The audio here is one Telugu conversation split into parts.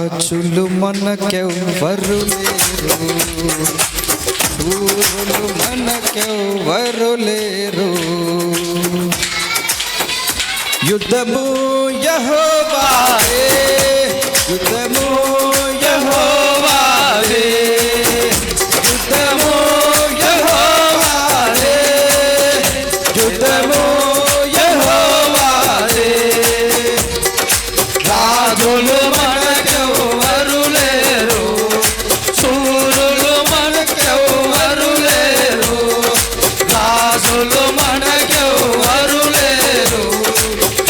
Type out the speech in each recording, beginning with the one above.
రాజులు మనకెవ్వరు లేరు, శూరులు మనకెవ్వరు లేరు. యుద్ధము యెహోవాదే, యుద్ధము యెహోవాదే, యుద్ధము యెహోవాదే, యుద్ధము యెహోవాదే. రాజులు మనకెవ్వరు లేరు, శూరులు మనకెవ్వరు లేరు. రాజులు మనకెవ్వరు లేరు,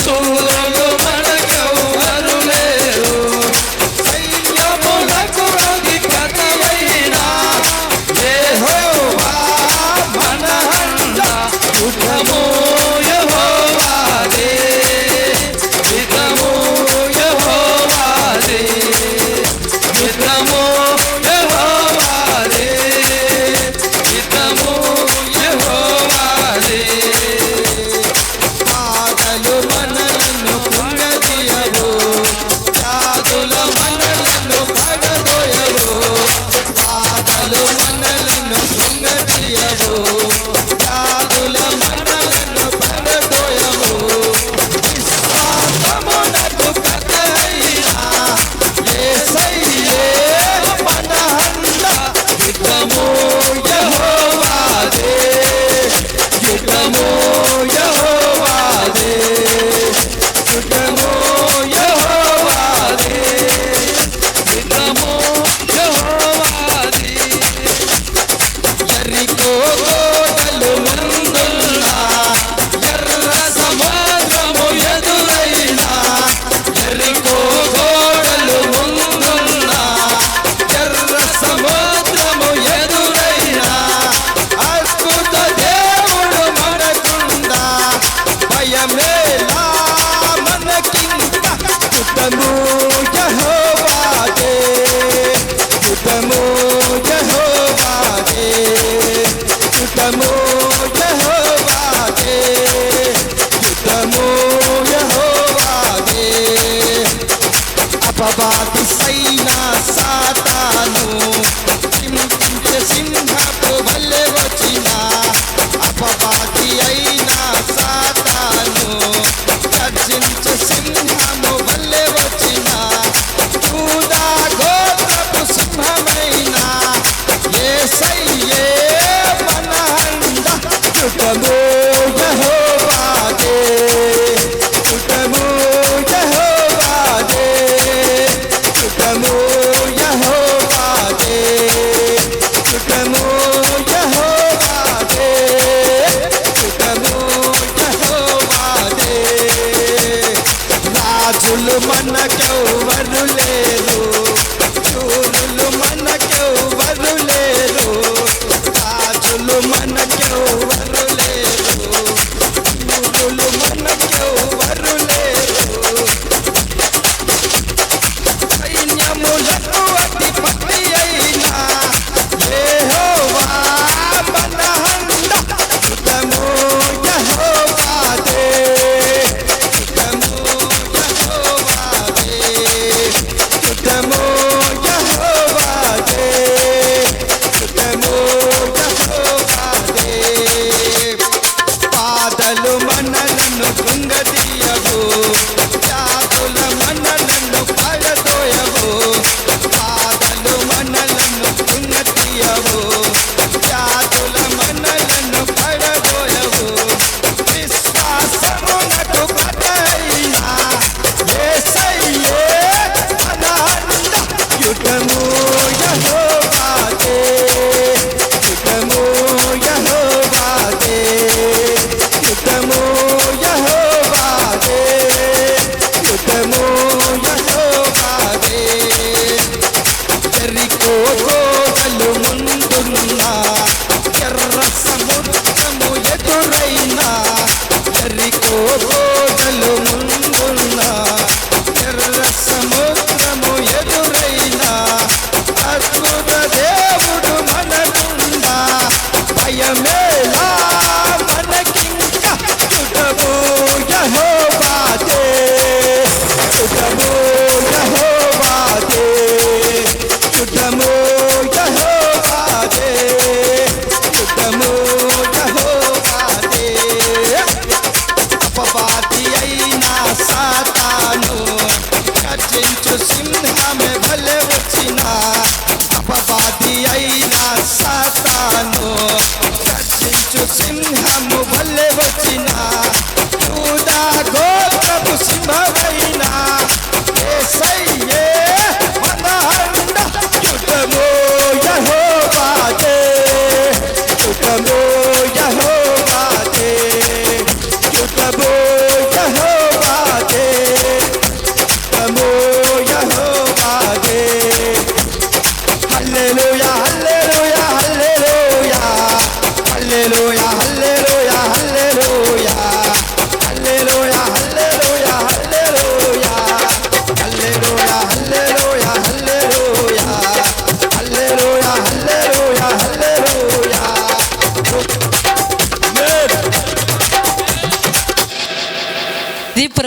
శూరులు మనకెవ్వరు లేరు. సైన్యములకు అధిపతివైన యెహోవా మన అండ. యుద్ధము యెహోవాదే, యుద్ధము యెహోవాదే, యుద్ధము యెహోవాదే, యుద్ధము యెహోవాదే. బాధలు మనలను కుంగదీయవు, వ్యాధుల మనలను పడదోయవు. బాధలు మనలను కుంగదీయవు, వ్యాధుల మనలను పడదోయవు. విశ్వాసమునకు కథయిన యేసయ్యే మన అండ. యుద్ధము యెహోవాదే, యుద్ధము యెహోవాదే, యుద్ధము యెహోవాదే, యుద్ధము యెహోవాదే. యెరికో కోటలు ముందున్నా, ఎర్ర సముద్రము ఎదురైనా. యెరికో కోటలు ముందున్నా, ఎర్ర సముద్రము ఎదురైనా. అద్భుత దేవుడు మనకుందా, భయమేలా మనకింక. యుద్ధము యెహోవాదే, యుద్ధము యెహోవాదే, యుద్ధము యెహోవాదే, యుద్ధము యెహోవాదే. అపవాది సైన సాతాను చింతించే సింహపు వలె వచ్చిన. అపవాది అయిన సాతాను గర్జించే సింహము వలె వచ్చిన. యూదా గోత్రపు సింహమైన యేసయ్యే మన అండ. యుద్ధము యెహోవాదే, యుద్ధము యెహోవాదే, యుద్ధము యెహోవాదే, యుద్ధము యెహోవాదే. సింహమే భలే వచ్చిన అపవాది అయిన సాతాను గర్జించు సింహము భలే వచ్చిన యూదా గోత్రపు సింహమైన యేసయ్యే మన అండ యుద్ధము యెహోవాదే యుద్ధము యెహోవాదే యుద్ధము యెహోవాదే యుద్ధము యెహోవాదే హల్లెలూయా హల్లెలూయా హల్లెలూయా హల్లెలూయా హల్లెలూయా హల్లెలూయా హల్లెలూయా హల్లెలూయా హల్లెలూయా హల్లెలూయా హల్లెలూయా హల్లెలూయా హల్లెలూయా హల్లెలూయా హల్లెలూయా దీపుర